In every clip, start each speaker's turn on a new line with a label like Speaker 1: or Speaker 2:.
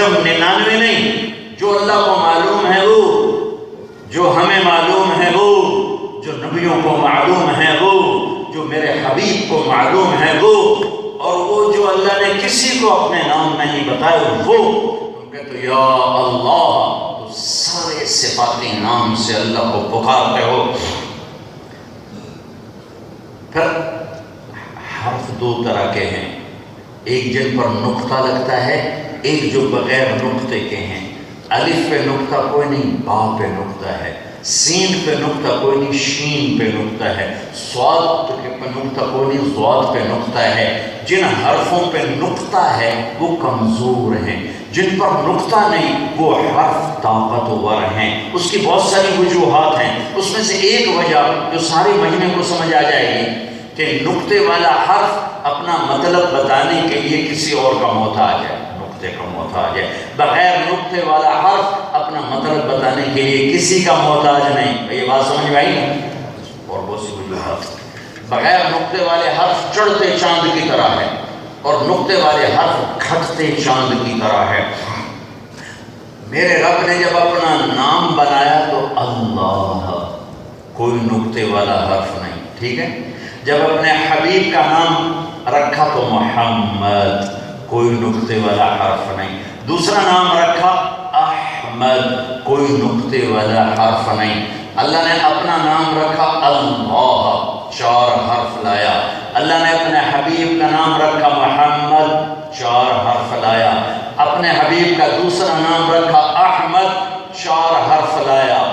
Speaker 1: صرف 99 نہیں، جو اللہ کو معلوم ہے وہ، جو ہمیں معلوم ہے وہ، جو نبیوں کو معلوم ہے وہ، جو میرے حبیب کو معلوم ہے وہ، اور وہ جو اللہ نے کسی کو اپنے نام نہیں بتائے وہ. تم کہتے ہو یا اللہ، تو سارے صفاتی نام سے اللہ کو پکارتے ہو. پھر حرف دو طرح کے ہیں، ایک جن پر نقطہ لگتا ہے، ایک جو بغیر نقطے کے ہیں. الف پہ نقطہ کوئی نہیں، با پہ نقطہ ہے. سین پہ نقطہ کوئی نہیں، شین پہ نقطہ ہے. صاد پہ نقطہ کوئی نہیں، ضاد پہ نقطہ ہے. جن حرفوں پہ نقطہ ہے وہ کمزور ہیں، جن پر نقطہ نہیں وہ حرف طاقتور ہیں. اس کی بہت ساری وجوہات ہیں. اس میں سے ایک وجہ جو سارے مجمع کو سمجھ آ جائے گی کہ نقطے والا حرف اپنا مطلب بتانے کے لیے کسی اور کا محتاج ہے، نقطے کا محتاج ہے. بغیر نقطے والا حرف اپنا مطلب بتانے کے لیے کسی کا محتاج نہیں. یہ بات سمجھ میں آئی؟ اور بہت سی وجوہات. بغیر نقطے والے حرف چڑھتے چاند کی طرح ہے، اور نقطے والے حرف گھٹتے چاند کی طرح ہے. میرے رب نے جب اپنا نام بنایا تو اللہ، کوئی نقطے والا حرف نہیں، ٹھیک ہے. جب اپنے حبیب کا نام رکھا تو محمد، کوئی نقطے والا حرف نہیں. دوسرا نام رکھا احمد، کوئی نقطے والا حرف نہیں. اللہ نے اپنا نام رکھا اللہ، 4 حرف لایا. اللہ نے اپنے حبیب کا نام رکھا محمد، 4 حرف لایا. اپنے حبیب کا دوسرا نام رکھا احمد، 4 حرف لایا.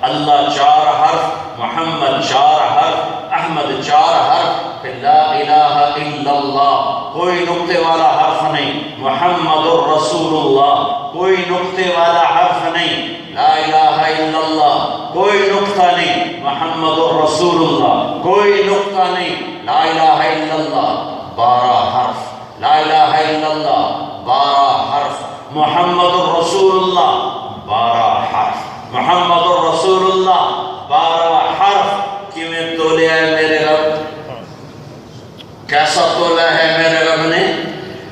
Speaker 1: اللہ 4 حرف، محمد 4 حرف، احمد 4 حرف. پھر لا الہ الا اللہ، کوئی نقطے والا حرف نہیں. محمد الرسول اللہ، کوئی نقطے والا حرف نہیں. لا الہ الا اللہ، کوئی نقطہ نہیں. محمد الرسول اللہ، کوئی نقطہ نہیں. لا الہ الا اللہ، 12 حرف. لا الہ الا اللہ، 12 حرف. محمد الرسول اللہ، 12 حرف. محمد الرسول اللہ، 12 حرف. کہ میں تولیا ہے میرے رب، کیسا تولا ہے میرے رب نے؟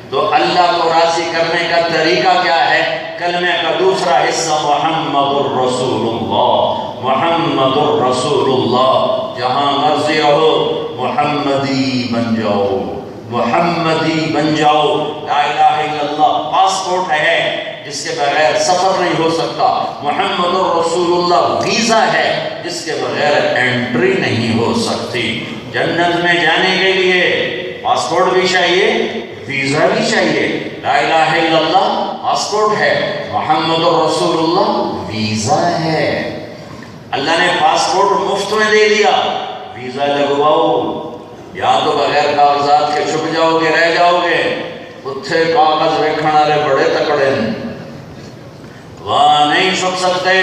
Speaker 1: تو اللہ کو راضی کرنے کا طریقہ کیا ہے؟ کلمے کا دوسرا حصہ محمد الرسول اللہ، محمد الرسول اللہ. جہاں مرضی رہو محمدی بن جاؤ، محمدی بن جاؤ. لا الہ الا اللہ پاسپورٹ ہے جس کے بغیر سفر نہیں ہو سکتا. محمد الرسول اللہ ویزا ہے جس کے بغیر انٹری نہیں ہو سکتی. جنت میں جانے کے لیے پاسپورٹ بھی چاہیے، ویزا بھی چاہیے. لا الہ الا اللہ پاسپورٹ ہے، محمد الرسول اللہ ویزا ہے. اللہ نے پاسپورٹ مفت میں دے دیا، ویزا لگواؤ. یا تو بغیر کاغذات کے چھپ جاؤ گے، رہ جاؤ گے. اتھے کاغذ رکھنے والے بڑے تکڑے ہیں، وہاں نہیں چھپ سکتے.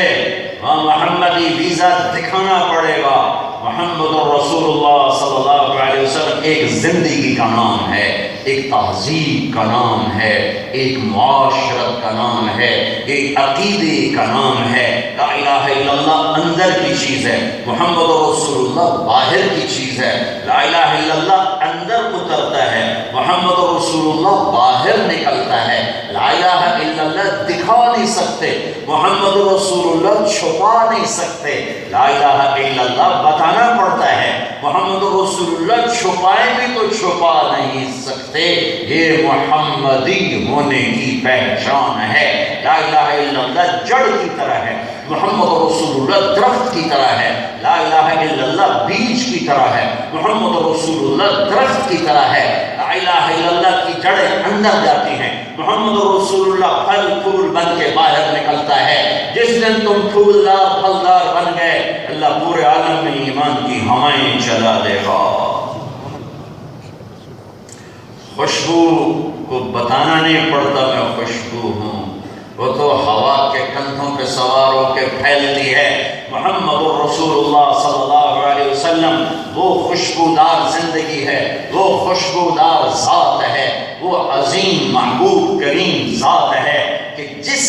Speaker 1: وہاں محمدی ویزا دکھانا پڑے گا. محمد الرسول اللہ صلی اللہ علیہ وسلم ایک زندگی کا نام ہے، ایک تہذیب کا نام ہے، ایک معاشرت کا نام ہے، ایک عقیدے کا نام ہے. لا الہ الا اللہ اندر کی چیز ہے، محمد رسول اللہ باہر کی چیز ہے. لا الہ الا اللہ اندر اترتا ہے، محمد رسول اللہ باہر نکلتا ہے. لا الہ الا اللہ دکھا نہیں سکتے، محمد رسول اللہ چھپا نہیں سکتے. لا الہ الا اللہ بتانا پڑتا ہے، محمد رسول اللہ چھپائے بھی تو چھپا نہیں سکتے. یہ محمدی ہونے کی پہچان ہے. لا الہ الا اللہ جڑ کی طرح ہے، محمد رسول اللہ درخت کی طرح ہے. لا الہ الا اللہ بیج کی طرح ہے، محمد رسول اللہ درخت کی طرح ہے. لا الہ الا اللہ کی جڑیں اندر جاتی ہیں، محمد رسول اللہ پھل پھول بن کے باہر نکلتا ہے. جس دن تم پھولدار پھلدار بن گئے، اللہ پورے عالم میں ایمان کی ہوائیں چلا دے گا. خوشبو کو بتانا نہیں پڑتا میں خوشبو ہوں، وہ تو ہوا کے کندھوں پہ سوار ہو کے پھیلتی ہے. محمد الرسول اللہ صلی اللہ علیہ وسلم وہ خوشبودار زندگی ہے، وہ خوشبودار ذات ہے، وہ عظیم محبوب کریم ذات ہے کہ جس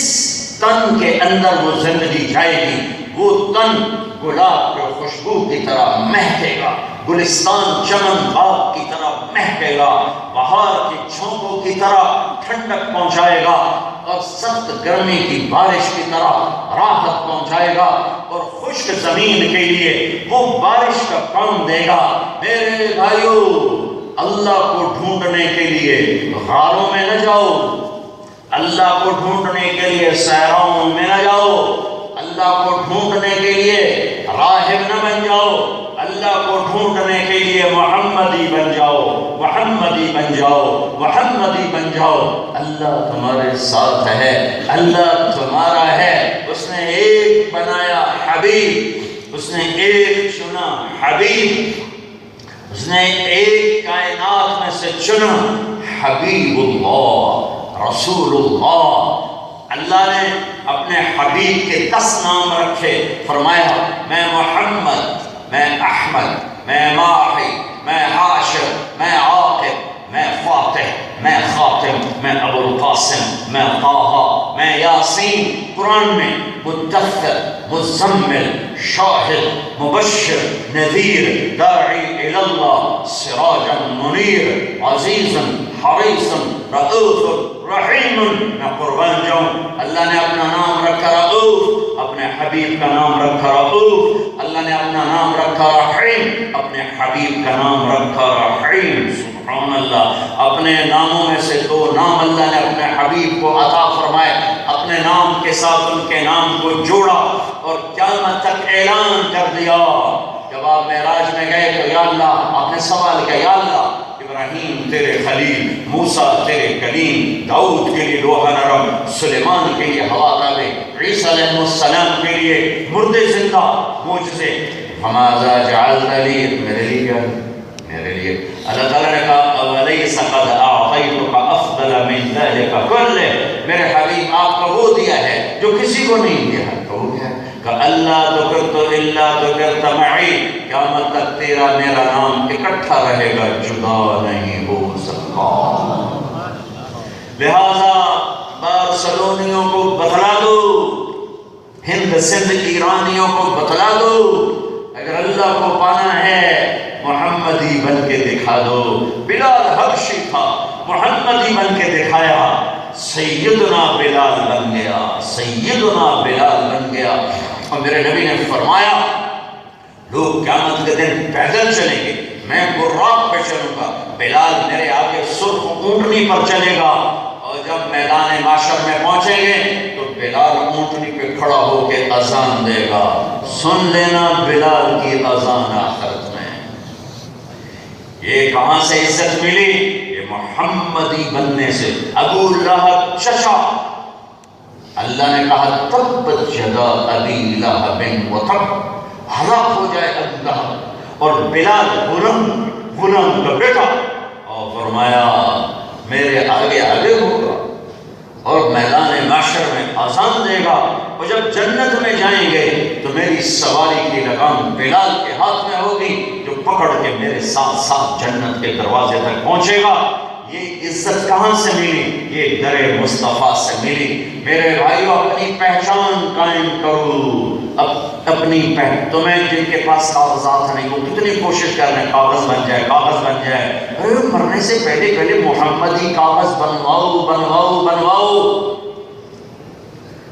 Speaker 1: تن کے اندر وہ زندگی جائے گی وہ تن گلاب کے خوشبو کی طرح مہکے گا. گلستان چمن باغ کی طرح مہکے گا، بہار کے جھونکوں کی طرح ٹھنڈک پہنچائے گا، اور سخت گرمی کی بارش کی طرح راحت پہنچائے گا، اور خشک زمین کے لیے وہ بارش کا کام دے گا۔ میرے بھائیو، اللہ کو ڈھونڈنے کے لیے غاروں میں نہ جاؤ، اللہ کو ڈھونڈنے کے لیے صحراؤں میں نہ جاؤ، اللہ کو ڈھونڈنے کے لیے راہب نہ بن جاؤ، اللہ کو ڈھونڈنے کے لیے محمدی بن جاؤ، محمدی بن جاؤ، محمدی بن جاؤ۔ اللہ تمہارے ساتھ ہے، اللہ تمہارا ہے۔ اس نے ایک بنایا حبیب، اس نے ایک چنا حبیب، اس نے ایک کائنات میں سے چنا حبیب اللہ، رسول اللہ۔ اللہ نے اپنے حبیب کے 10 نام رکھے، فرمایا میں محمد، میں احمد، میں ماحی، میں حاشر، میں عاقب، میں فاتح، میں خاتم، میں ابو القاسم، میں طٰہٰ، میں یاسین۔ قرآن میں مدثر، مزمل، شاہد، مبشر، نذیر، داعی الی اللہ، سراجا منیر، عزیز حریص، رؤوف رحیم۔ میں قربان جاؤں، اللہ نے اپنا نام رکھا رؤوف، اپنے حبیب کا نام رکھا رؤوف۔ اللہ نے اپنا نام رکھا رحیم، اپنے حبیب کا نام رکھا رحیم۔ سبحان اللہ، اپنے ناموں میں سے 2 نام اللہ نے اپنے حبیب کو عطا فرمائے، اپنے نام کے ساتھ ان کے نام کو جوڑا، اور قیامت تک اعلان کر دیا۔ جب آپ معراج میں گئے تو یا اللہ، آپ نے سوال کیا، یا اللہ ابراہیم تیرے خلیل، موسیٰ تیرے کلیم، داؤد کے لیے لوح نرم، سلیمان کے لیے ہوا تابع، عیسیٰ علیہ السلام کے لیے مردے زندہ معجزے، فماذا جعلت لی، میرے لیے کیا، میرے لیے۔ اللہ تعالیٰ نے کہا اولیس قد اعطیتک افضل من ذلک کلہ، میرے حبیب آپ کو وہ دیا ہے جو کسی کو نہیں دیا ہے۔ کہو گیا کہ اللہ ذکرت الا ذکرت معی، قیامت تک تیرا میرا نام اکٹھا رہے گا، جدا نہیں ہو سکتا۔ لہذا بارسلونیوں کو بتلا دو، ہند سندھ ایرانیوں کو بتلا دو، اگر اللہ کو پانا ہے محمدی بن کے دکھا دو۔ بلال حبشی تھا، محمدی بن کے دکھایا، سیدنا بلال بن گیا، سیدنا بلال بن گیا۔ اور میرے نبی نے فرمایا لوگ قیامت کے دن پیدل چلیں گے، میں براق پہ چلوں گا، بلال میرے آگے سرخ اونٹنی پر چلے گا، اور جب میدان معاشر میں پہنچیں گے تو بلال اونٹنی پہ کھڑا ہو کے اذان دے گا۔ سن لینا بلال کی اذان آخرت میں۔ یہ کہاں سے عزت ملی؟ یہ محمدی بننے سے۔ ابو لہب چچا، اللہ نے کہا تبت یدا ابی لہب وتب، ہلاک ہو جائے ابو لہب، اور بلال غلام کا بیٹا، اور فرمایا میرے آگے آگے ہوگا اور میدان معاشر میں اذان دے گا، اور جب جنت میں جائیں گے تو میری سواری کی لگام بلال کے ہاتھ میں ہوگی، جو پکڑ کے میرے ساتھ ساتھ جنت کے دروازے تک پہنچے گا۔ یہ عزت کہاں سے ملی؟ یہ در مصطفیٰ سے ملی۔ میرے بھائیو، اپنی پہچان قائم کرو، اپنی تمہیں جن کے پاس کاغذات نہیں، وہ کتنی کوشش کر رہے ہیں کاغذ بن جائے، کاغذ بن جائے۔ ارے مرنے سے پہلے محمدی کاغذ بنواؤ بنواؤ بنواؤ۔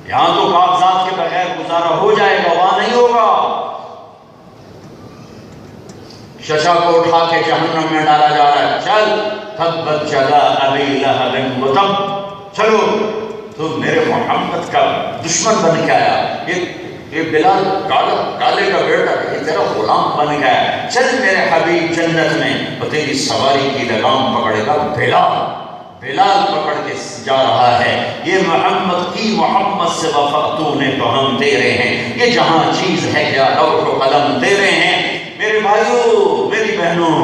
Speaker 1: یہاں تو کاغذات کے بغیر گزارا ہو جائے گا، وہاں نہیں ہوگا۔ ششا کو اٹھا کے جہنم میں ڈالا جا رہا ہے، چل تبت یدا ابی لہب وتب، چلو تو میرے محمد کا دشمن بن کے آیا، یہ بلال کالے کا بیٹا، یہ تیرا غلام بن گیا، چل میرے حبیب جنت میں، اور تیری سواری کی لگام پکڑے گا بلال پکڑ کے جا رہا ہے۔ یہ محمد کی محمد سے وفقتوں نے تو ہم تیرے ہیں، یہ جہاں چیز ہے کیا لوح و قلم تیرے ہیں۔ میرے بھائیوں، میری بہنوں،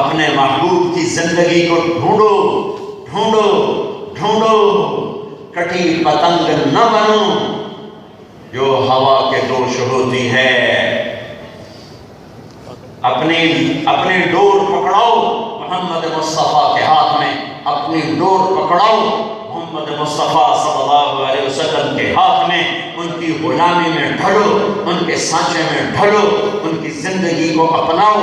Speaker 1: اپنے محبوب کی زندگی کو ڈھونڈو ڈھونڈو ڈھونڈو، کٹی پتنگ نہ بنو جو ہوا کے دوش ہوتی ہے۔ اپنی ڈور پکڑاؤ محمد مصطفیٰ کے ہاتھ میں، اپنی ڈور پکڑاؤ محمد مصطفیٰ صلی اللہ علیہ وسلم کے ہاتھ میں، ان کی غلامی میں ڈھلو، ان کے سانچے میں ڈھلو، ان کی زندگی کو اپناؤ،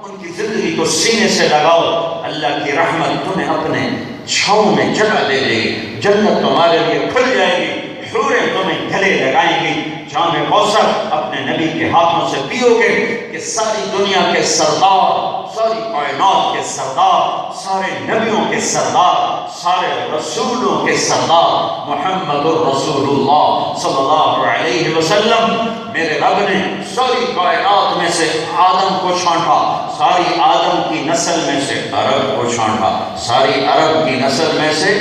Speaker 1: ان زندگی کو سینے سے لگاؤ، اللہ کی رحمت تمہیں اپنے چھاؤں میں جگہ دے دے گی، جنت تمہارے لیے کھل جائے گی، حوریں تمہیں گلے لگائیں گی، جام کوثر اپنے نبی کے ہاتھوں سے پیو گے کہ ساری دنیا کے سردار، ساری کائنات کے سردار، سارے نبیوں کے سردار، سارے رسولوں کے سردار محمد الرسول اللہ صلی اللہ علیہ وسلم، میرے رب نے ساری کائنات میں سے آدم کو چھانٹا، ساری آدم کی نسل میں سے عرب کو چھانٹا، ساری عرب کی نسل میں سے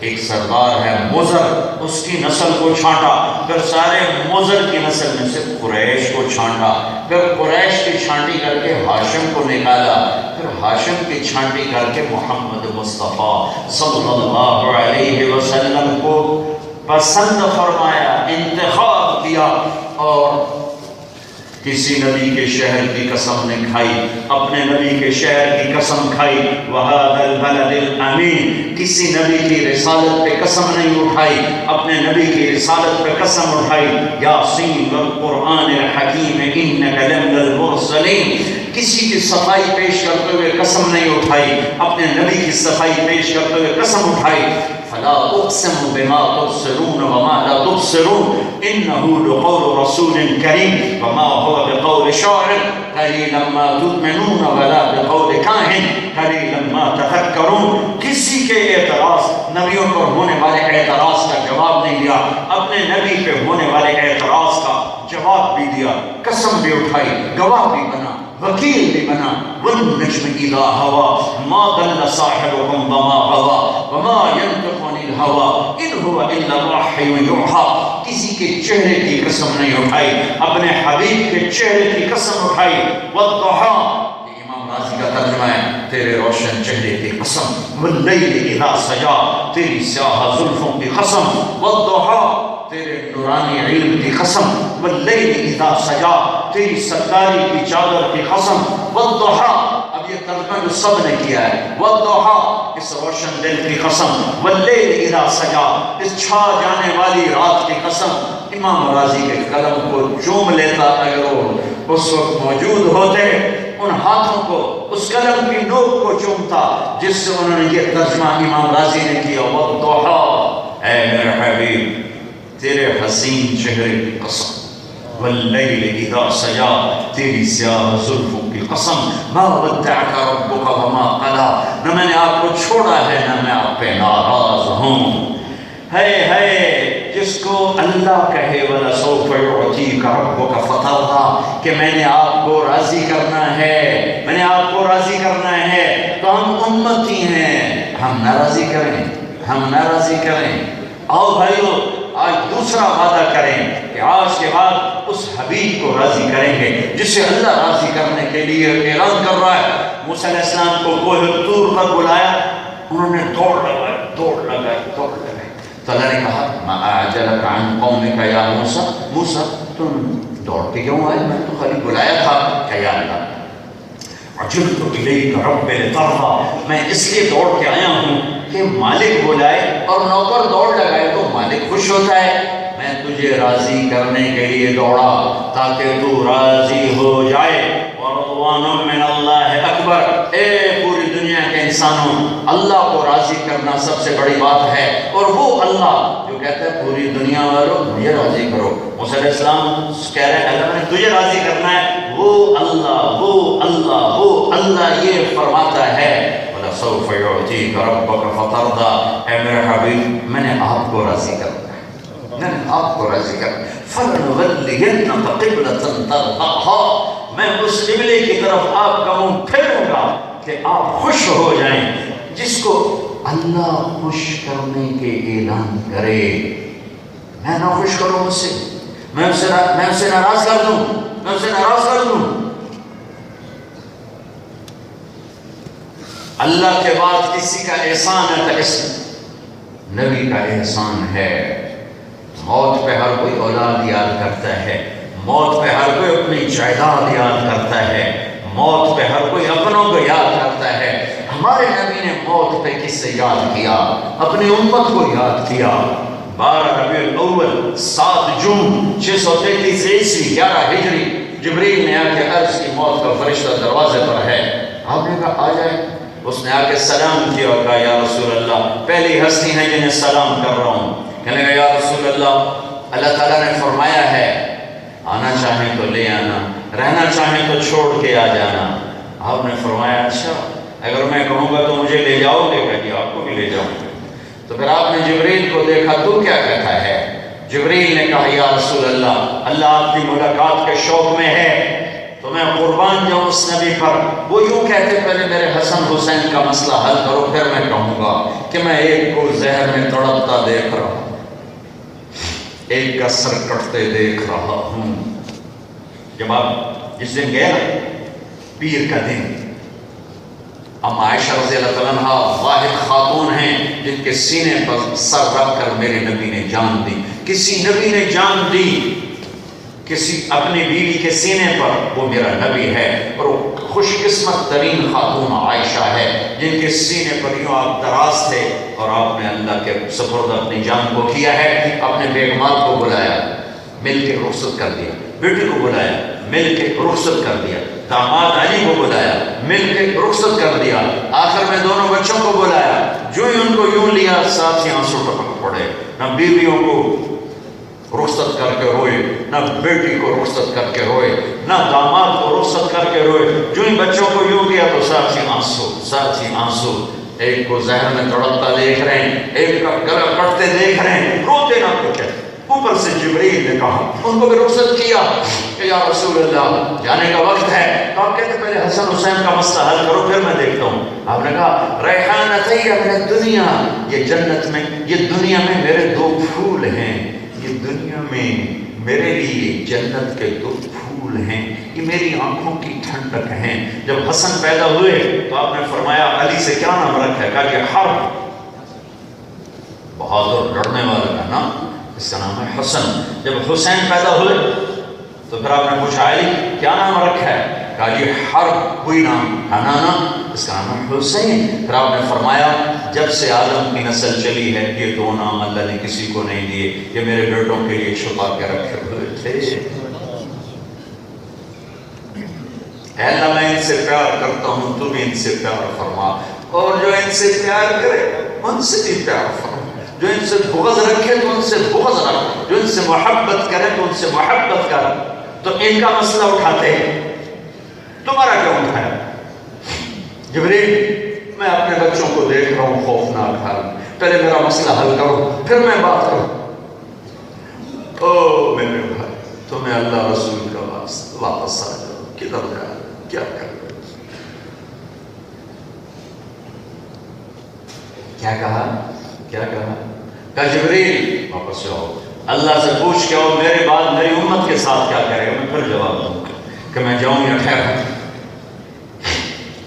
Speaker 1: ایک سردار ہے مضر، اس کی نسل کو چھانٹا، پھر سارے مضر کی نسل میں سے قریش کو چھانٹا، پھر قریش کی چھانٹی کر کے ہاشم کو نکالا، پھر ہاشم کی چھانٹی کر کے محمد مصطفیٰ صلی اللہ علیہ وسلم کو پسند فرمایا، انتخاب کیا، اور کسی نبی کے شہر کی قسم نے کھائی، اپنے نبی کے شہر کی قسم کھائی، وَهَذَا الْبَلَدِ الْأَمِينَ، کسی نبی کی رسالت پہ قسم نہیں اٹھائی، اپنے نبی کی رسالت پہ قسم اٹھائی، یاسین والقرآن الحکیم انک لمن المرسلین، کسی کی صفائی پیش کرتے ہوئے قسم نہیں اٹھائی، اپنے نبی کی صفائی پیش کرتے ہوئے قسم اٹھائی، فلا اقسم بما تبصرون وما لا تبصرون انه لقول رسول کریم وما هو بقول شاعر قلیلا ما تؤمنون ولا بقول کاہن قلیلا ما تذکرون، کسی کے اعتراض، نبیوں پر ہونے والے اعتراض کا جواب نہیں دیا، اپنے نبی پہ ہونے والے اعتراض کا جواب بھی دیا، قسم بھی اٹھائی، گواہ بھی بنا، وکیل بھی بنا، والنجم اذا هوى ما ضل صاحبكم وما غوى وما ينطق عن الهوى ان هو الا وحی یوحى، کسی کے چہرے کی قسم نہیں اٹھائی، اپنے حبیب کے چہرے کی قسم اٹھائی، والضحى، امام راضی کا ترجمہ ہے، تیرے روشن چہرے کی قسم، واللیل اذا سجا، تیری سیاہ زلفوں کی قسم، والضحى، تیرے نورانی علم کی قسم، واللیل اذا سجا، تیری ستاری کی چادر کی قسم، والضحى، اب یہ ترجمہ جو سب نے کیا ہے، والضحى، اس روشن دل کی قسم، واللیل اذا سجا، اس چھا جانے والی رات کی قسم، امام راضی کے قلم کو چوم لیتا اگر وہ اس وقت موجود ہوتے، ان ہاتھوں کو، اس قلم کی نوک کو چومتا جس سے انہوں نے یہ ترجمہ امام راضی نے کیا، والضحى، اے میرے حبیب تیرے حسین چہرے کی قسم، واللیل اذا سجا، تیری سیاہ زلفوں کی قسم، ما ودعک ربک وما قلی، نہ میں نے آپ کو چھوڑا ہے نہ میں آپ پہ ناراض ہوں، ہے جس کو اللہ کہے وَلَسَوْفَ يُعْتِيكَ رَبُّكَ فَتَرْضَىٰ، کہ میں نے آپ کو راضی کرنا ہے، میں نے آپ کو راضی کرنا ہے، تو ہم امتی ہیں، ہم ناراضی کریں، ہم ناراضی کریں، آؤ بھائیو آج دوسرا وعدہ کریں کہ آج کے بعد اس حبیب کو راضی کریں گے جسے اللہ راضی کرنے کے لیے اعلان کر رہا ہے۔ موسیٰ علیہ السلام کو کوہ طور پر بلایا، انہوں نے دوڑ لگائی تو اللہ نے کہا ما اعجلک عن قومک یا موسیٰ، موسیٰ تم دوڑ کے کیوں آئے؟ میں تو خالی بلایا تھا کہ یا اللہ عجلت الیک رب لترضیٰ، میں اس لیے دوڑ کے آیا ہوں کہ مالک بلائے اور نوکر دوڑ لگائے تو مالک خوش ہوتا ہے، میں تجھے راضی کرنے کے لیے دوڑا تاکہ تو راضی ہو جائے۔ ورضوان من اللہ اکبر، اے پوری دنیا کے انسانوں، اللہ کو راضی کرنا سب سے بڑی بات ہے، اور وہ اللہ جو کہتا ہے پوری دنیا والوں مجھے راضی کرو۔ موسیٰ علیہ السلام کہہ رہے ہیں اللہ نے تجھے راضی کرنا ہے، وہ اللہ وہ اللہ وہ اللہ یہ فرماتا ہے وَلَسَوْفَ يُعْتِيكَ رَبُّكَ فَتَرْضَىٰ، اے میرے حبیب میں نے آپ کو راضی کرنا ہے، میں نے آپ کو راضی کرنا ہے، فَلْنُوَلِّيَنَّكَ قِبْلَةً تَرْضَاهَا، میں اس قبلے کی طرف آپ کا منہ پھیروں گا کہ آپ خوش ہو جائیں۔ جس کو اللہ خوش کرنے کے اعلان کرے، میں نہ خوش کروں مجھ سے، میں اسے ناراض کر دوں، میں اسے ناراض کر دوں۔ اللہ کے بعد کسی کا احسان ہے تو اس نبی کا احسان ہے۔ موت پہ ہر کوئی اولاد یاد کرتا ہے، موت پہ ہر کوئی اپنی جائیداد یاد کرتا ہے، موت پہ ہر کوئی اپنوں کو یاد کرتا ہے۔ ہمارے نبی نے موت پہ کس سے یاد کیا؟ اپنی امت کو یاد کیا۔ 12 ربیع الاول 7 جون 633 عیسوی 11 ہجری، جبریل نے آ کے عرض کی موت کا فرشتہ دروازے پر ہے، آپ نے کہا آ جائے. اس نے آ کے سلام کیا اور کہا یا رسول اللہ پہلی ہستی ہیں جنہیں سلام کر رہا ہوں. کہنے لگا یا رسول اللہ اللہ تعالیٰ نے فرمایا ہے آنا چاہیں تو لے آنا، رہنا چاہیں تو چھوڑ کے آ جانا. آپ نے فرمایا اچھا اگر میں کہوں گا تو مجھے لے جاؤ گے؟ کہ آپ کو بھی لے جاؤں گے. تو پھر آپ نے جبریل کو دیکھا تو کیا کہتا ہے؟ جبریل نے کہا یا رسول اللہ اللہ آپ کی ملاقات کے شوق میں ہے تو میں قربان جاؤں اس نبی پر. وہ یوں کہتے پہلے میرے حسن حسین کا مسئلہ حل کرو پھر میں کہوں گا کہ میں ایک کو زہر میں تڑپتا دیکھ رہا ہوں، ایک کا سر کٹتے دیکھ رہا ہوں. جب آپ جس دن گئے نا پیر کا دن، ام عائشہ رضی اللہ تعالیٰ عنہ واحد خاتون ہیں جن کے سینے پر سر رکھ کر میرے نبی نے جان دی. کسی نبی نے جان دی کسی اپنی بیوی کے سینے پر، وہ میرا نبی ہے. اور وہ خوش قسمت ترین خاتون عائشہ ہے جن کے سینے پر یوں آپ دراز تھے اور آپ نے اللہ کے سپرد اپنی جان کو کیا ہے. اپنے بیگمات کو بلایا مل کے رخصت کر دیا، بیٹی کو بلایا مل کے رخصت کر دیا، داماد علی کو بلایا مل کے رخصت کر دیا، آخر میں دونوں بچوں کو بلایا. جو ہی ان کو یوں لیا ساتھ ہی آنسو ٹپک پڑے. نہ بیویوں کو رخصت کر کے روئے، نہ بیٹی کو رخصت کر کے روئے، نہ داماد کو رخصت کر کے روئے. جو ہی بچوں کو یوں کیا تو ساتھ ہی آنسو، ساتھ ہی آنسو. ایک کو زہر میں تڑپتا دیکھ رہے ہیں، ایک کا گلا کٹتے دیکھ رہے ہیں، روتے نہ کچھ. اوپر سے جبریل نے کہا ان کو بھی رخصت کیا کہ یا رسول اللہ جانے کا وقت ہے. تو آپ کہتے پہلے حسن حسین کا مسئلہ حل کرو پھر میں دیکھتا ہوں. آپ نے کہا ریحانتی من الدنیا، یہ جنت میں یہ دنیا میں میرے دو پھول ہیں، یہ دنیا میں میرے لیے جنت کے دو پھول ہیں، یہ میری آنکھوں کی ٹھنڈک ہیں. جب حسن پیدا ہوئے تو آپ نے فرمایا علی سے کیا نام رکھا ہے؟ کہا کہ حرب، بہادر لڑنے والا کا نام، اس کا نام ہے حسن. جب حسین پیدا ہوئے تو پھر آپ نے پوچھا علی کیا نام رکھا ہے؟ کہا جی حرب کوئی نام، حنانا، اس کا نام ہے حسین. پھر آپ نے فرمایا جب سے آدم کی نسل چلی ہے یہ دو نام اللہ نے کسی کو نہیں دیے، یہ میرے بیٹوں کے لیے چھپا کے رکھے ہوئے تھے. اے اللہ میں ان سے پیار کرتا ہوں تو بھی ان سے پیار فرما، اور جو ان سے پیار کرے ان سے بھی پیار فرما، جو ان سے بغض رکھے تو ان سے بغض رکھ، جو ان سے محبت کرے تو ان سے محبت کر. تو ان کا مسئلہ اٹھاتے ہیں، تمہارا کیوں اٹھایا؟ جبریل میں اپنے بچوں کو دیکھ رہا ہوں خوفناک حال، پہلے میرا مسئلہ حل کرو پھر میں بات کروں. او میرے بھائی تمہیں اللہ رسول کا واپس آ جاؤ، کدھر جا کیا کر رہے؟ کیا کہا؟ کیا کہا؟ کہ جبریل واپس جاؤ، اللہ سے پوچھ کے آؤ میرے بعد میری امت کے ساتھ کیا کرے گا، میں پھر جواب دوں گا کہ میں جاؤں یا ٹھہروں.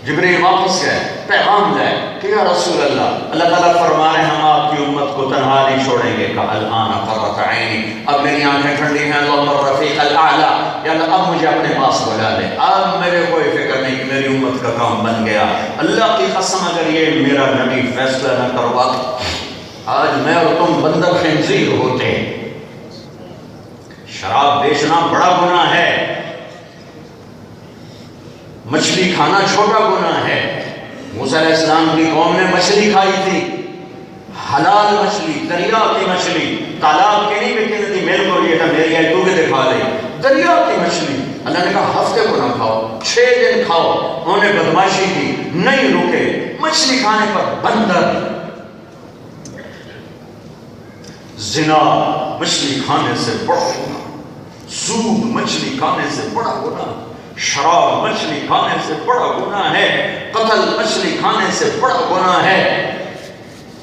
Speaker 1: جبریل واپس گئے، پیغام لائے کہ یا رسول اللہ اللہ تعالیٰ فرما رہے ہیں ہم آپ کی امت کو تنہا نہیں چھوڑیں گے. کہ الآن قرۃ عینی، اب میری آنکھیں ٹھنڈی ہیں، اللہم الرفیق الاعلیٰ، یا اللہ اب مجھے اپنے پاس بلا لے، اب میرے کوئی فکر نہیں کہ میری امت کا کام بن گیا. اللہ کی قسم اگر یہ میرا نبی فیصلہ نہ کرواتا آج میں اور تم بندر خنزیر ہوتے. شراب بیچنا بڑا گناہ ہے، مچھلی کھانا چھوٹا گناہ ہے. موسیٰ علیہ السلام کی قوم نے مچھلی کھائی تھی، حلال مچھلی، دریا کی مچھلی، تالاب کی نہیں بکنی تھی، میرے کو یہ تھا میری آئی تو بھی دکھا دے، دریا کی مچھلی. اللہ نے کہا ہفتے کو نہ کھاؤ، 6 دن کھاؤ. انہوں نے بدماشی کی، نہیں رکے، مچھلی کھانے پر بندر. زنا مچھلی کھانے سے بڑا گناہ، سود مچھلی کھانے سے بڑا گناہ، شراب مچھلی کھانے سے بڑا گناہ ہے، قتل مچھلی کھانے سے بڑا گناہ ہے،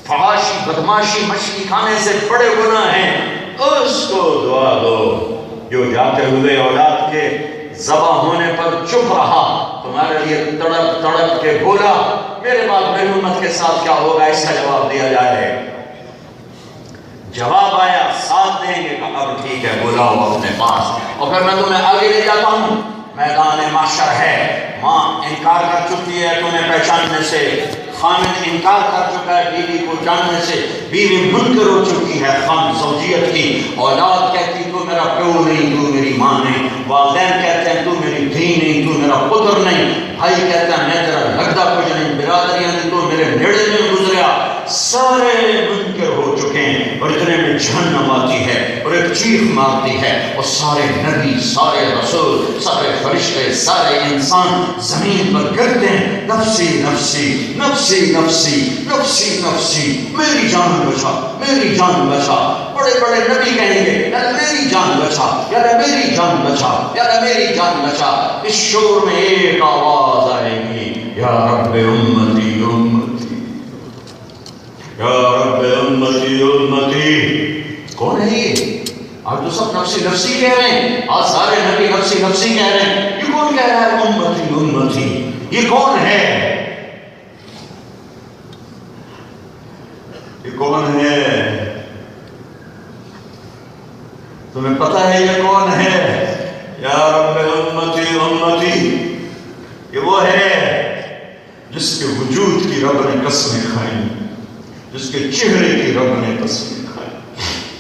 Speaker 1: فحاشی بدماشی مچھلی کھانے سے بڑے گناہ ہیں. اس کو دعا دو جو جاتے ہوئے اولاد کے ذبح ہونے پر چپ رہا، تمہارے لیے تڑپ تڑپ کے بولا میرے بعد میری امت کے ساتھ کیا ہوگا، اس کا جواب دیا جائے. جواب آیا ساتھ دیں گے، کہا اب ٹھیک ہے بلاؤ اپنے پاس. اور پھر میں تمہیں آگے لے جاتا ہوں، میدان محشر ہے، ماں انکار کر چکی ہے تمہیں پہچاننے سے، خامد انکار کر چکا ہے بیوی کو جاننے سے، بیوی منکر ہو چکی ہے خام زوجیت کی، اولاد کہتی تو میرا پیو نہیں تو میری ماں نہیں، والدین کہتے ہیں تو میری دھی نہیں، تو میرا پتر نہیں۔ بھائی کہتا ہے میں تیرا لگتا کچھ نہیں، برادریاں نے تو میرے نیڑے میں گزریا، سارے منکر ہو چکے ہیں، اور اتنے میں جہنم آتی ہے اور ایک چیخ مارتی ہے، اور سارے نبی، سارے رسول، سارے فرشتے، سارے انسان زمین پر گرتے ہیں، نفسی نفسی نفسی نفسی نفسی نفسی، میری جان بچا، میری جان بچا۔ بڑے بڑے نبی کہیں گے یا میری جان بچا، یا میری جان بچا، یا میری جان بچا۔ اس شور میں ایک آواز آئے گی، یا رب امتی امتی، یا رب امتی امتی۔ کون ہے یہ؟ آج تو سب نفسی نفسی کہہ رہے ہیں، آج سارے نبی نفسی نفسی کہہ رہے ہیں، یہ کون کہہ رہا ہے امتی امتی؟ یہ کون ہے؟ یہ کون ہے؟ تمہیں پتہ ہے یہ کون ہے؟ یا رب امتی امتی، یہ وہ ہے جس کے وجود کی رب نے قسمیں کھائیں، جس کے چہرے کی رب نے قسمیں کھائیں۔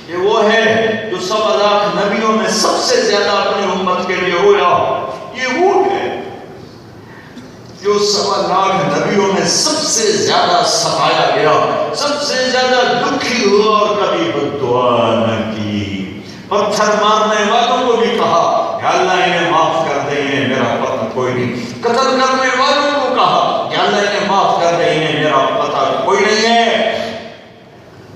Speaker 1: یہ وہ ہے جو 1.25 لاکھ نبیوں میں سب سے زیادہ اپنی امت کے لیے رویا۔ یہ وہ ہے جو 1.25 لاکھ نبیوں میں سب سے زیادہ ستایا گیا، سب سے زیادہ دکھی ہوا اور کبھی بد دعا نہ کی۔ پتھر مارنے والوں کو بھی کہا کہ اللہ انہیں معاف کر دے، انہیں میرا پتہ کوئی نہیں۔ قتل کرنے والوں کو کہا کہ اللہ انہیں معاف کر دے، انہیں میرا پتہ کوئی نہیں ہے۔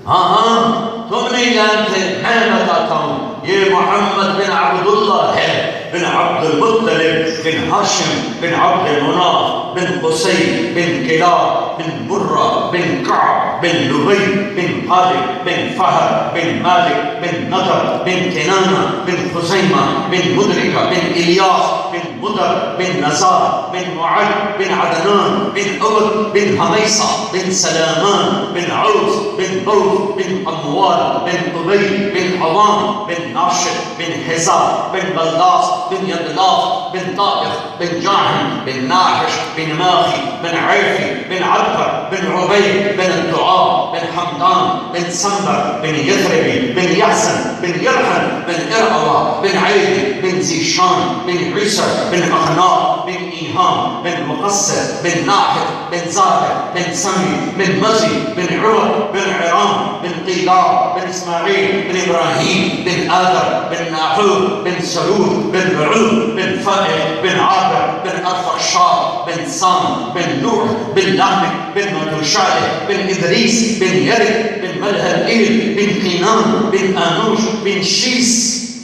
Speaker 1: ہاں ہاں تم نہیں جانتے، میں بتاتا ہوں، یہ محمد بن عبداللہ ہے، بن عبد المطلب بن ہاشم بن عبد مناف بن قصی بن کلاب بن مرہ بن کعب بن لبی بن غالب بن فہر بن مالک بن نضر بن کنانہ بن خزیمہ بن مدرکہ بن الیاس بن مدر بن نزار بن معد بن عدنان بن عبد بن حمیصہ بن سلامان بن عوس بن بوز بن اموال بن ابی بن عوام بن ناشد بن حزار بن بلداس بن یدلاف بن طائف بن جاہم بن ناحش بن ماخی بن عیفی بن عدفر بن عبید بن الدعاء بن حمدان بن سنبر بن یثربی بن یحسن بن یرحل بن ارعوا بن عیدی بن زیشان بن عیسر بن اخناق بن ایہام بن مقصر بن ناحد بن زاہر بن سمی بن مزی بن عروت بن عرام بن قیدار بن اسماعیل بن ابراہیم بن آدر بن ناحور بن سرور بن رعود بن فائق بن عابر بن ارفخشاد بن سام بن نوح بن لامك بن متوشالح بن إدريس بن يرد بن ملهلئيل بن قينان بن آنوش بن شيس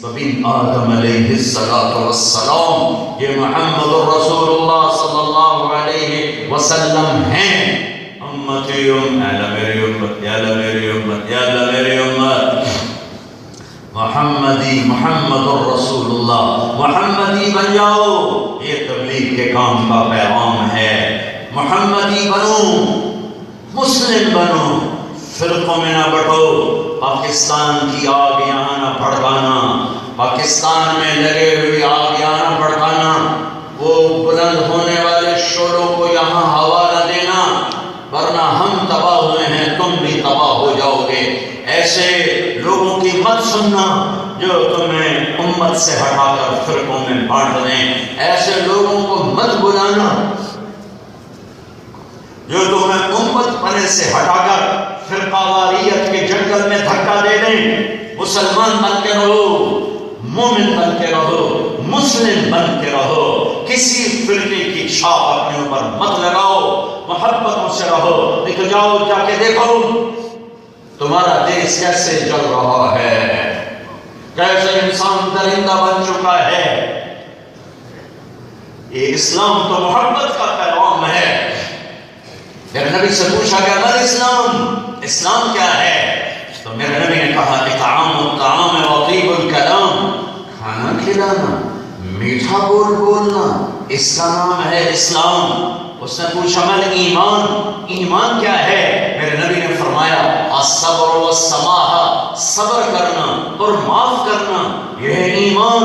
Speaker 1: وبن آدم علیہ الصلاة والسلام۔ یہ محمد رسول اللہ صلی اللہ علیہ وسلم ہیں۔ امتی اعلی میری امت، یا اللہ میری امت، یا اللہ میری امت۔ محمدی، محمد الرسول اللہ، محمدی بن جاؤ، یہ تبلیغ کے کام کا پیغام ہے۔ محمدی بنو، مسلم بنو، فرقوں میں نہ بٹو، پاکستان کی آگ یہاں نہ بھڑکانا، پاکستان میں لگے ہوئی آگ یہاں نہ بھڑکانا، وہ بلند ہونے والے شعلوں کو یہاں ہوا نہ دینا، ورنہ ہم تباہ ہوئے ہیں، تم بھی تباہ ہو جاؤ گے۔ ایسے لوگوں کی مت سننا جو تمہیں امت سے ہٹا کر فرقوں میں بانٹ دیں، ایسے لوگوں کو مت بلانا جو تمہیں امت پنے سے ہٹا کر فرقہ واریت کے جنگل میں دھکا دے دیں۔ مسلمان بن کے رہو، مومن بن کے رہو، مسلم بن کے رہو، کسی فرقے کی چھاپ اپنے اوپر مت لگاؤ، محبتوں سے رہو۔ دیکھو جاؤ، جا کے دیکھو تمہارا دیش کیسے جل رہا ہے، کیسے انسان درندہ بن چکا ہے۔ یہ اسلام تو محبت کا پیغام ہے۔ جب نبی سے پوچھا کہ مل اسلام، اسلام کیا ہے، تو میرے نبی نے کہا اطعام الطعام وطیب الکلام، کھانا کھلانا، میٹھا بول بولنا، اس کا نام ہے اسلام۔ اس نے پوچھا مل ایمان، ایمان کیا ہے؟ میرے نبی نے فرمایا الصبر والسماحہ، صبر کرنا اور معاف کرنا، یہ ہے ایمان۔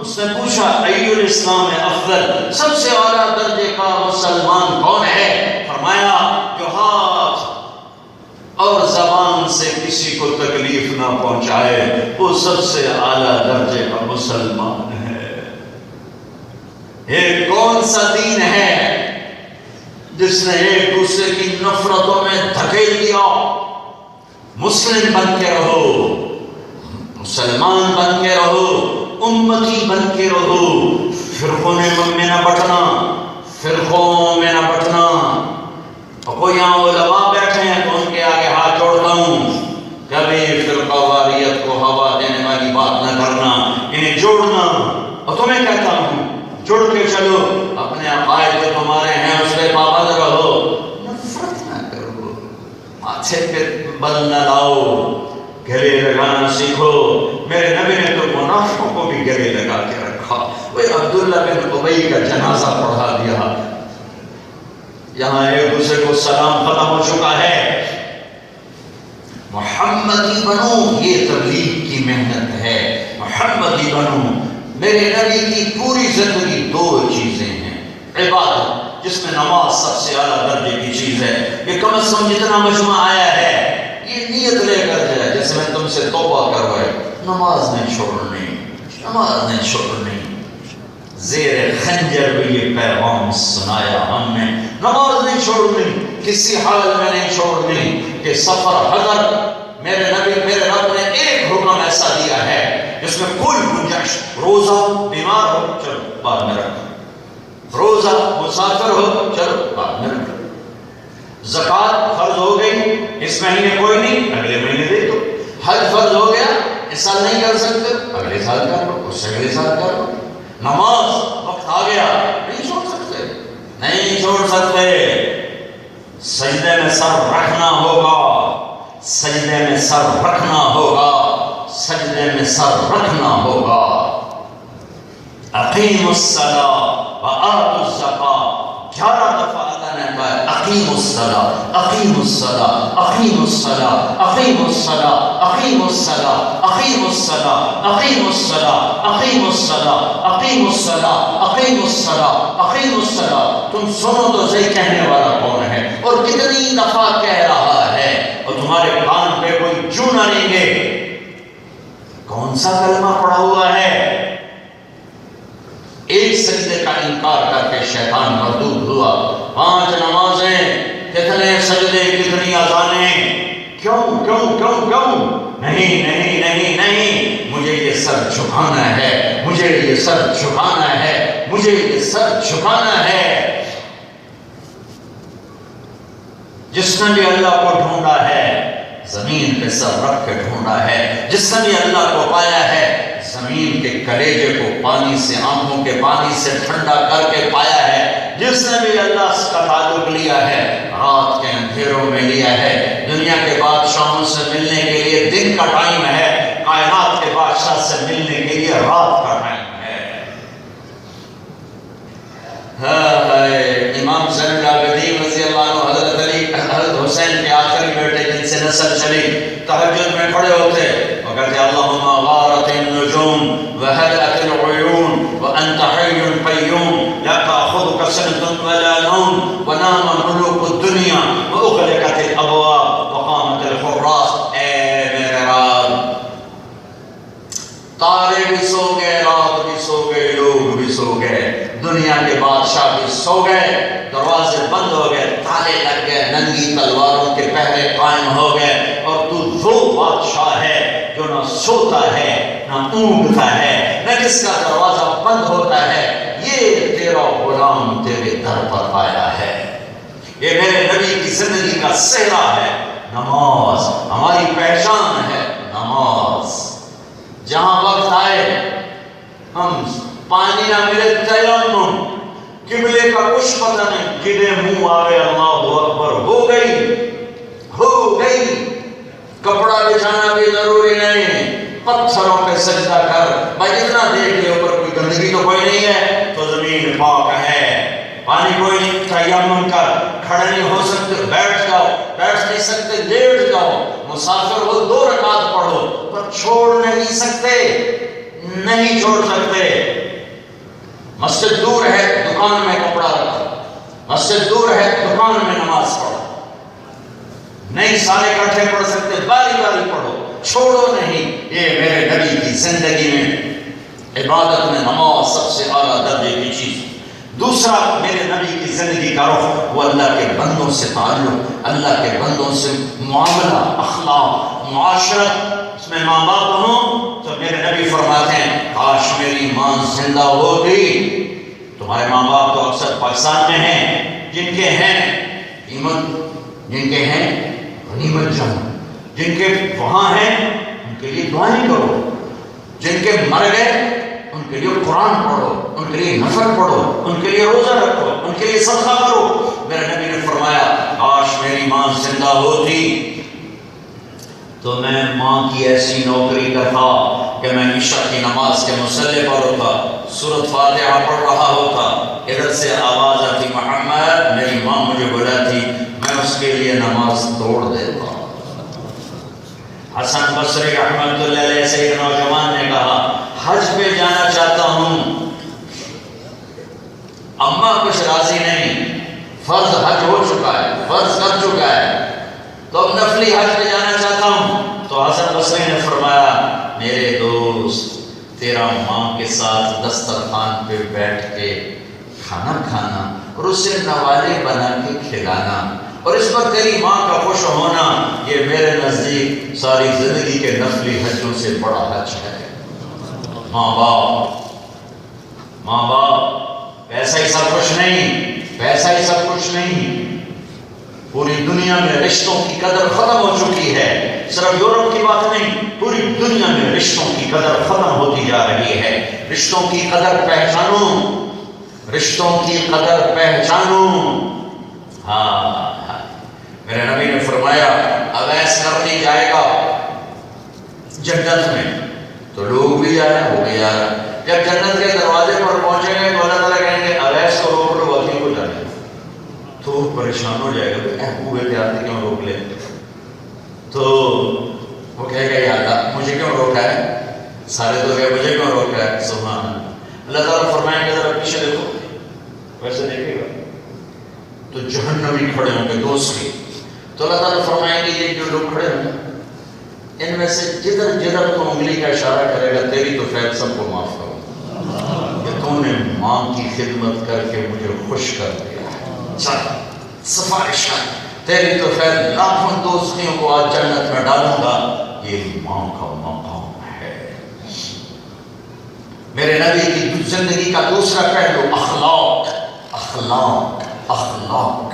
Speaker 1: اس نے پوچھا ای الاسلام افضل، سب سے اعلیٰ درجے کا مسلمان کون ہے؟ فرمایا جو ہاتھ اور زبان سے کسی کو تکلیف نہ پہنچائے، وہ سب سے اعلیٰ درجے کا مسلمان ہے۔ یہ کون سا دین ہے جس نے ایک دوسرے کی نفرتوں میں دھکیل دیا؟ مسلم بن کے رہو، مسلمان بن کے رہو، امتی بن کے رہو، فرقوں میں نہ بٹنا، فرقوں میں نہ بٹنا۔ اور کوئی یہاں علماء بیٹھے ہیں تو ان کے آگے ہاتھ جوڑتا ہوں، کبھی فرقہ واریت کو ہوا دینے والی بات نہ کرنا، انہیں جوڑنا۔ اور تمہیں کہتا ہوں جڑ کے چلو، اپنے عقائد جو تمہارے ہیں اس پہ پابند رہو، نفرت نہ کرو، ماتھے پہ بل نہ لاؤ، گلے لگانا سیکھو۔ میرے نبی نے تو منافقوں کو بھی گلے لگا کے رکھا۔ وہ عبداللہ بن ابی کا جنازہ پڑھا دیا، یہاں ایک دوسرے کو سلام ختم ہو چکا ہے۔ محمدی بنو، یہ تبلیغ کی محنت ہے، محمدی بنو۔ میرے نبی کی پوری زندگی دو چیزیں ہیں، عبادت جس میں نماز سب سے اعلیٰ درجے کی چیز ہے، یہ کم از کم جتنا مجمع آیا ہے یہ نیت لے کر جائے، جیسے میں تم سے توبہ کروائے، نماز نہیں چھوڑنی، نماز نہیں چھوڑنی۔ زیر خنجر بھی یہ پیغام سنایا ہم نے، نماز نہیں چھوڑنی، کسی حال میں نہیں چھوڑنی، کہ سفر حضر میرے نبی میرے رب نے ایک حکم ایسا دیا ہے جس میں کوئی گنجائش، روزہ بیمار ہو چلو بعد میں رکھو، روزہ مسافر ہو چلو بعد میں رکھو، زکوٰۃ فرض ہو گئی اس مہینے کوئی نہیں اگلے مہینے دے دو، حج فرض ہو گیا اس سال نہیں کر سکتے اگلے سال کر لو، اس سے اگلے سال کر لو، نماز وقت آ گیا نہیں چھوڑ سکتے، نہیں چھوڑ سکتے، سجدے میں سر رکھنا ہوگا، سجدے میں سر رکھنا ہوگا، سجدے میں سر رکھنا ہوگا۔ اقیم الصلاۃ وآتوا الزکاۃ، 11 دفعہ اللہ نے کہا اقیم الصلاۃ، اقیم الصلاۃ، اقیم الصلاۃ، اقیم الصلاۃ، اقیم الصلاۃ، اقیم الصلاۃ، اقیم الصلاۃ، اقیم الصلاۃ، اقیم الصلاۃ، اقیم الصلاۃ، اقیم الصلاۃ۔ تم سنو تو صحیح کہنے والا کون ہے اور کتنی دفعہ کہہ رہا ہے، اور تمہارے کان پہ کوئی جو نہ رہیں گے۔ کون سا کلمہ پڑھا ہوا ہے؟ ایک سجدے کا انکار کر کے شیطان مردود ہوا، 5 نمازیں، کتنے سجدے، کتنی اذانیں، کیوں کیوں کیوں کیوں؟ نہیں نہیں نہیں نہیں، مجھے یہ سر جھکانا ہے، مجھے یہ سر جھکانا ہے، مجھے یہ سر جھکانا ہے۔ جس نے بھی اللہ کو ڈھونڈا ہے زمین پہ سر رکھ کے ڈھونڈا ہے، جس نے بھی اللہ کو پایا ہے زمین کے کلیجے کو پانی سے، آنکھوں کے پانی سے ٹھنڈا کر کے پایا ہے، جس نے بھی اللہ کا تعلق لیا ہے رات کے اندھیروں میں لیا ہے۔ دنیا کے بادشاہوں سے ملنے کے لیے دن کا ٹائم ہے، کائنات کے بادشاہ سے ملنے کے لیے رات کا ٹائم ہے۔ امام زین العابدین رضی اللہ عنہ، حضرت علی، حضرت حسین کے آخری بیٹے جن سے نسل چلی، تہجد میں کھڑے ہوتے اور کہتے اللہم غارت النجوم وہدأت العیون وانت حی قیوم لا تأخذک سنۃ ولا نوم ونام ملوک الدنیا واغلقت الابواب وقامت الحراس۔ اے میرے رب، تارے بھی سو گئے، رات بھی سو گئے، لوگ بھی سو گئے، دنیا کے بادشاہ بھی سو گئے، دروازے بند ہو گئے، تالے لگ گئے، ننگی تلواروں کے پہرے قائم ہو گئے، اور تو وہ بادشاہ ہے جو نہ سوتا ہے نہ اونگتا ہے، نہ جس کا دروازہ بند ہوتا ہے۔ یہ تیرا غلام تیرے در پر آیا ہے، یہ میرے نبی کی زندگی کا صحرا ہے۔ نماز ہماری پہچان ہے، نماز۔ جہاں وقت آئے ہم پانی نہ ملے تیمم، قبلے کا کچھ پتہ نہیں، جدے منہ آگے اللہ اکبر، ہو گئی ہو گئی، کپڑا بچھانا بھی ضروری نہیں، پتھروں پہ سجدہ کر، بھائی اتنا دیکھ لے اوپر کوئی گندگی تو کوئی نہیں ہے تو زمین پاک ہے، پانی کوئی نہیں، تیمم کر، کھڑے نہیں ہو سکتے بیٹھ جاؤ، بیٹھ نہیں سکتے لیٹ جاؤ، مسافر ہو 2 رکعت پڑھو، پر چھوڑ نہیں سکتے، نہیں چھوڑ سکتے۔ مسجد دور ہے دکان میں کپڑا رکھو، مسجد دور ہے دکان میں نماز پڑھو، نہیں سارے اکٹھے پڑھ سکتے، باری باری پڑھو، چھوڑو نہیں۔ یہ میرے نبی کی زندگی میں عبادت میں نماز سب سے اعلیٰ درجے کی چیز۔ دوسرا میرے نبی کی زندگی کا رخ وہ اللہ کے بندوں سے تعلق، اللہ کے بندوں سے معاملہ، اخلاق، معاشرت۔ اس میں ماں باپ ہوں تو میرے نبی فرماتے ہیں کاش میری ماں زندہ ہوتی۔ تمہارے ماں باپ تو اکثر پاکستان میں ہیں، جن کے ہیں قیمت، جن کے ہیں غنیمت جمع، جن کے وہاں ہیں ان کے لیے دعائیں کرو، جن کے مر گئے ان کے لیے قرآن پڑھو، ان کے لیے نفل پڑھو، ان کے لیے روزہ رکھو، ان کے لیے صدقہ کرو۔ میرے نبی نے فرمایا کاش میری ماں زندہ ہوتی تو میں ماں کی ایسی نوکری کرتا کہ میں عشاء کی نماز کے مصلی پر ہوتا، سورۃ فاتحہ پڑھ رہا ہوتا، ادھر سے آواز آتی محمد، میری ماں مجھے بلاتی، میں اس کے لیے نماز توڑ دیتا۔ حسن بصری رحمۃ اللہ علیہ سے ایک نوجوان نے کہا حج پہ جانا چاہتا ہوں، اماں کچھ راضی نہیں، فرض حج ہو چکا ہے، فرض کر چکا ہے، تو اب نفلی حج پہ جانا چاہتا ہوں۔ تو حسن بصری نے فرمایا میرے دوست، تیرا ماں کے ساتھ دسترخوان پہ بیٹھ کے کھانا کھانا اور اسے نوالے بنا کے کھلانا اور اس پر تیری ماں کا خوش ہونا، یہ میرے نزدیک ساری زندگی کے نفلی حجوں سے بڑا حج ہے۔ ماں باپ پیسہ ہی سب کچھ نہیں، پیسہ ہی سب کچھ نہیں۔ پوری دنیا میں رشتوں کی قدر ختم ہو چکی ہے، صرف یورپ کی بات نہیں، پوری دنیا میں رشتوں کی قدر ختم ہوتی جا رہی ہے۔ رشتوں کی قدر پہچانو، رشتوں کی قدر پہچانو۔ ہاں میرے نبی نے فرمایا اویس کرنی جائے گا جنت میں تو لوگ بھی جا رہے ہیں، وہ بھی جا رہے ہیں۔ جب جنت کے دروازے پر پہنچیں گے تو اللہ تعالیٰ کہیں گے اویس کو روک لو، باقیوں کو جانے تو وہ پریشان ہو جائے گا، محبوب احتیاط کیوں روک لے؟ تو وہ کہے گا یا اللہ مجھے کیوں روکا ہے؟ سارے تو کہے مجھے کیوں روکا ہے؟ سبحان اللہ۔ اللہ تعالیٰ فرمائیں گے ذرا پیچھے دیکھو، ویسے دیکھے گا تو جہنمی کھڑے ہوں گے دوست کے، تو اللہ تعالیٰ فرمائیں گے یہ جو لوگ کھڑے ہوں گے ان میں سے جدھر جدھر تو انگلی کا اشارہ کرے گا تیری تو خیر سب کو معاف کرو کہ تم نے ماں کی خدمت کر کے مجھے خوش کر دیا، چل سفارش کر، تیری تو خیر لاکھوں دوستیوں کو آج جنت میں ڈالوں گا، یہ ماں کا مقام ہے۔ میرے نبی کی زندگی کا دوسرا پہلو اخلاق، اخلاق، اخلاق۔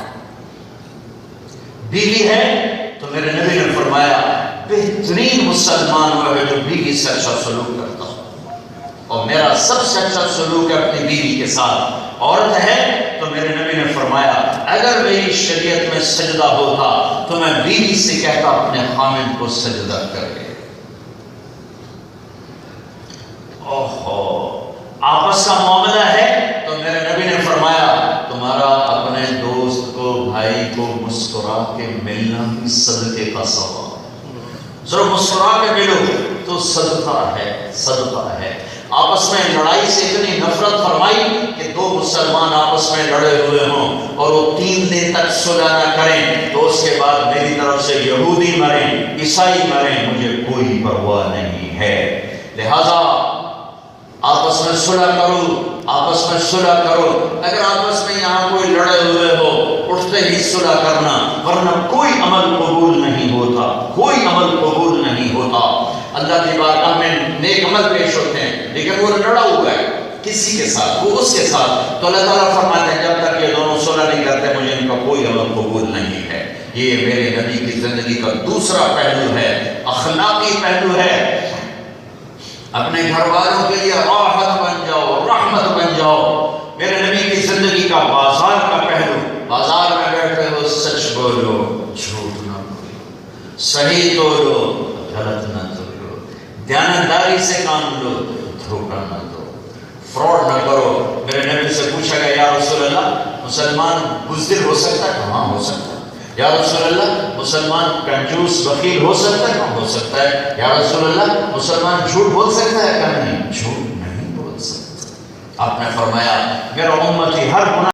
Speaker 1: بیوی ہے تو میرے نبی نے فرمایا بہترین مسلمان وہ ہے جو بیوی سے اچھا سلوک کرتا ہو، اور میرا سب سے اچھا سلوک ہے اپنی بیوی کے ساتھ۔ عورت ہے تو میرے نبی نے فرمایا اگر میری شریعت میں سجدہ ہوتا تو میں بیوی سے کہتا اپنے خامن کو سجدہ کرے۔ آپس کا معاملہ ہے تو میرے نبی نے فرمایا تمہارا اپنے دوست کو، بھائی کو مسکرا کے ملنا بھی صدقے کا ثواب، ضرور مسکرا کے ملو تو صدقہ ہے، صدقہ ہے۔ آپس میں لڑائی سے اتنی نفرت فرمائی کہ دو مسلمان آپس میں لڑے ہوئے ہوں اور وہ 3 دن تک صلح نہ کریں تو اس کے بعد میری طرف سے یہودی مریں، عیسائی مریں، مجھے کوئی پرواہ نہیں ہے۔ لہذا آپس میں صلح کرو، آپس میں صلح کرو۔ اگر آپس میں یہاں کوئی لڑے ہوئے ہو اٹھتے ہی صلح کرنا، ورنہ کوئی عمل قبول نہیں ہوتا، کوئی عمل قبول نہیں ہوتا۔ اللہ کی بارگاہ میں نیک عمل پیش ہوتے ہیں لیکن وہ لڑا ہوا ہے کسی کے ساتھ، وہ اس کے ساتھ، تو اللہ تعالیٰ فرماتے ہیں جب تک یہ دونوں صلح نہیں کرتے مجھے ان کا کوئی عمل قبول نہیں ہے۔ یہ میرے نبی کی زندگی کا دوسرا پہلو ہے، اخلاقی پہلو ہے۔ اپنے گھر والوں کے لیے راحت بن جاؤ، رحمت بن جاؤ۔ میرے نبی کی زندگی کا بازار کا پہلو، بازار میں بیٹھے ہو سچ بولو، جھوٹ نہ بولو، صحیح بولو، غلط نہ بولو، دیانتداری سے کام لو، دھوکہ نہ دو، فراڈ نہ کرو۔ میرے نبی سے پوچھا گیا یا رسول اللہ مسلمان بزدل ہو سکتا ہے؟ کہاں ہو سکتا ہے؟ یا رسول اللہ مسلمان کنجوس بخیل ہو سکتا ہے؟ کہاں ہو سکتا ہے؟ یا رسول اللہ مسلمان جھوٹ بول سکتا ہے؟ کہاں نہیں، جھوٹ نہیں بول سکتا۔ آپ نے فرمایا میرا امتی ہر گناہ